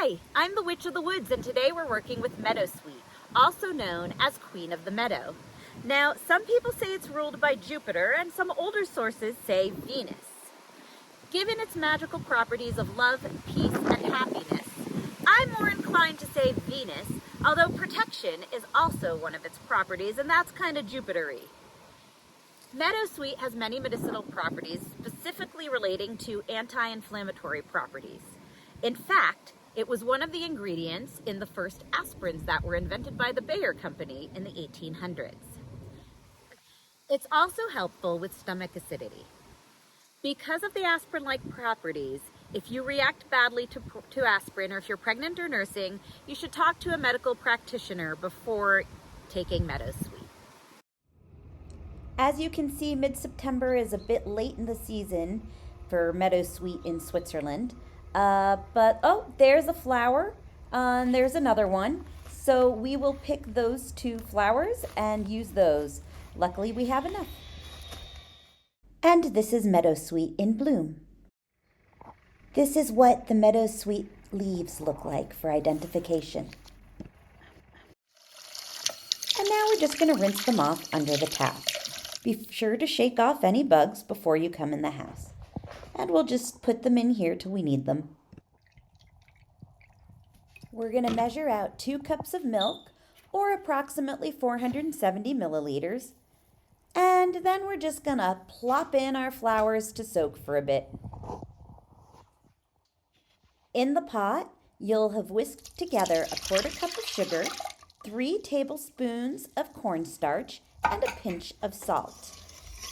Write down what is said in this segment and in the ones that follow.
Hi, I'm the Witch of the Woods, and today we're working with Meadowsweet, also known as Queen of the Meadow. Now, some people say it's ruled by Jupiter, and some older sources say Venus. Given its magical properties of love, peace, and happiness, I'm more inclined to say Venus, although protection is also one of its properties, and that's kind of Jupiter-y. Meadowsweet has many medicinal properties, specifically relating to anti-inflammatory properties. In fact, it was one of the ingredients in the first aspirins that were invented by the Bayer Company in the 1800s. It's also helpful with stomach acidity. Because of the aspirin-like properties, if you react badly to aspirin, or if you're pregnant or nursing, you should talk to a medical practitioner before taking Meadowsweet. As you can see, mid-September is a bit late in the season for Meadowsweet in Switzerland. There's a flower, and there's another one. So we will pick those two flowers and use those. Luckily, we have enough. And this is Meadowsweet in bloom. This is what the Meadowsweet leaves look like for identification. And now we're just going to rinse them off under the tap. Be sure to shake off any bugs before you come in the house. And we'll just put them in here till we need them. We're going to measure out 2 cups of milk, or approximately 470 milliliters. And then we're just going to plop in our flowers to soak for a bit. In the pot, you'll have whisked together a 1/4 cup of sugar, 3 tablespoons of cornstarch, and a pinch of salt.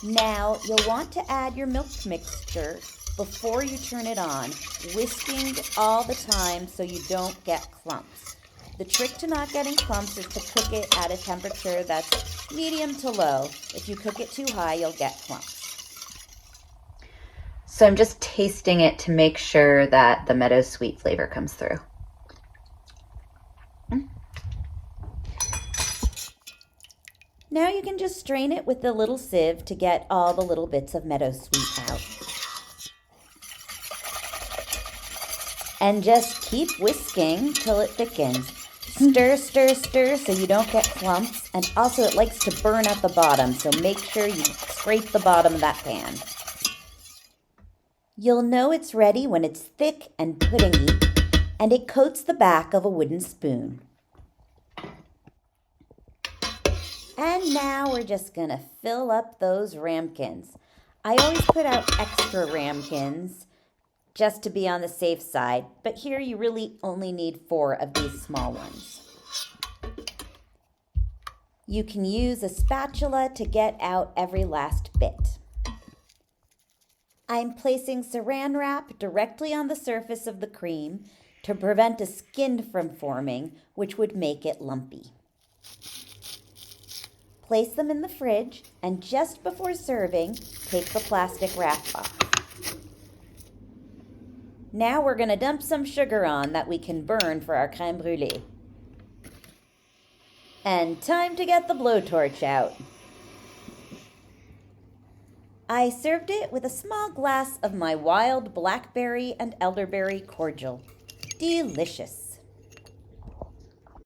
Now, you'll want to add your milk mixture before you turn it on, whisking all the time so you don't get clumps. The trick to not getting clumps is to cook it at a temperature that's medium to low. If you cook it too high, you'll get clumps. So I'm just tasting it to make sure that the Meadowsweet flavor comes through. Now you can just strain it with a little sieve to get all the little bits of Meadowsweet out. And just keep whisking till it thickens. Stir, stir, stir so you don't get clumps. And also it likes to burn at the bottom, so make sure you scrape the bottom of that pan. You'll know it's ready when it's thick and puddingy, and it coats the back of a wooden spoon. And now we're just going to fill up those ramekins. I always put out extra ramekins just to be on the safe side, but here you really only need 4 of these small ones. You can use a spatula to get out every last bit. I'm placing saran wrap directly on the surface of the cream to prevent a skin from forming, which would make it lumpy. Place them in the fridge, and just before serving, take the plastic wrap off. Now we're going to dump some sugar on that we can burn for our crème brulée. And time to get the blowtorch out. I served it with a small glass of my wild blackberry and elderberry cordial. Delicious.